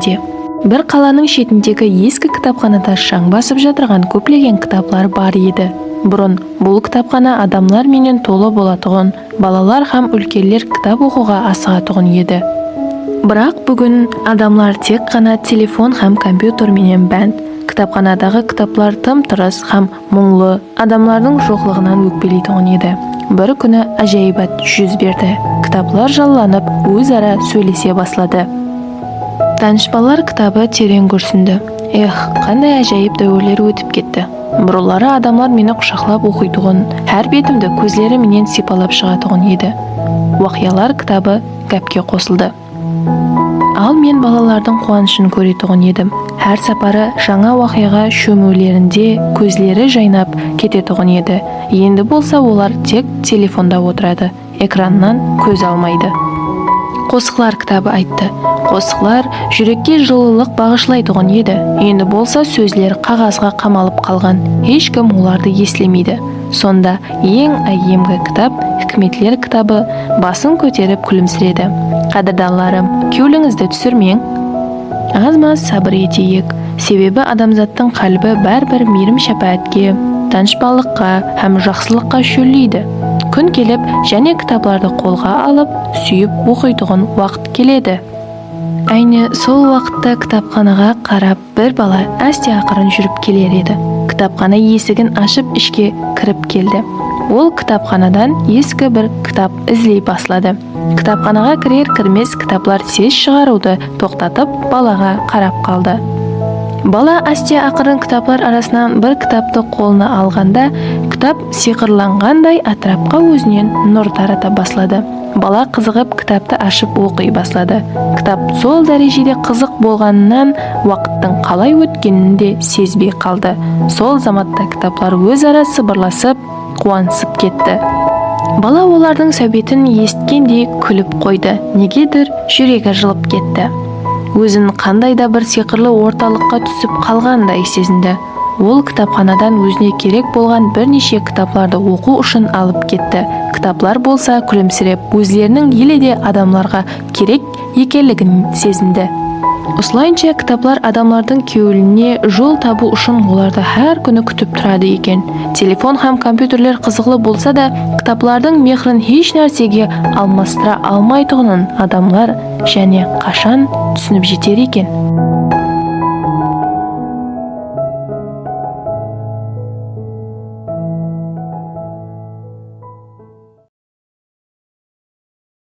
жерінде. Бір қаланың шетіндегі ескі кітапханада шаң басып жатырған көплеген кітаплар бар еді. Бұрын бұл кітапхана адамлар менен толы болатұғын, балалар һәм үлкенлер кітап оқуға асығатұғын еді. Бірақ бүгін адамлар тек қана телефон һәм компьютер менен бәнд. Кітапханадағы кітаплар тым-тырыс һәм мұңлы, адамлардың жоқлығынан өкпелейтұғын еді. Бір күні ажайбат жүз берді. Кітаплар жалланып, өзара сөйлесе бастады. Танышпалар кітабы терең күрсінді. Қандай ажайып дәуірлер өтіп кетті. Бұрылары адамлар мені құшақлап оқитұғын, әр бетімді көзлері менен сипалап шығатұғын еді. Уақиялар кітабы гәпке қосылды. Ал мен балалардың қуанышын көретұғын едім. Әр сапары жаңа уақиға шөмулерінде көзлері жайнап кететұғын еді. Енді болса олар тек телефонда отырады, экраннан көз алмайды. Қосықлар кітабы айтты. Қосықлар жүрекке жылылық бағышлайтұғын еді. Енді болса сөзлер қағазға қамалып қалған. Ешкім оларды еслемейді. Сонда ең әйемгі кітап, хикметлер кітабы басын көтеріп күлімсіреді. Қадырдаларым, кеуліңізді түсірмең. Аз-маз сабыр етейік. Себебі адамзаттың қалбі бәрбір мейірім шапаатке, танышпалыққа һәм жақсылыққа шөллейді. Күн келіп, және кітапларды қолға алып, сүйіп оқитұғын уақыт келеді. Әйне сол уақытта кітапханаға қарап бір бала әсте ақырын жүріп келер еді. Кітапхана есігін ашып ішке кіріп келді. Ол кітапханадан ескі бір кітап ізлей баслады. Кітапханаға кірер-кірмес кітаплар тез шығаруды тоқтатып балаға қарап қалды. Бала әсте ақырын кітаплар арасынан бір кітапты қолына алғанда, кітап сиқырланғандай атрапқа өзінен нұр тарата баслады. Бала қызығып кітапты ашып оқи баслады. Кітап сол дәрежеде қызық болғанынан уақыттың қалай өткенін де сезбей қалды. Сол заматта кітаплар өзара сыбырласып, қуанысып кетті. Бала олардың сәбетін есіткендей күліп қойды. Негедір жүрегі жылып кетті. Өзін қандай да бір сиқырлы орталыққа түсіп қалғандай сезінді. Ол кітапханадан өзіне керек болған бірнеше кітапларды оқу үшін алып кетті. Кітаплар болса күлімсіреп, өзлерінің еледе адамларға керек екенлігін сезінді. Осылайынша кітаплар адамлардың кеуіліне жол табу үшін оларды әр күні күтіп тұрады екен. Телефон һәм компьютерлер қызықлы болса да, кітаплардың мехрін еш нәрсеге алмастыра алмайтұғынын адамлар және қашан түсініп жетер екен.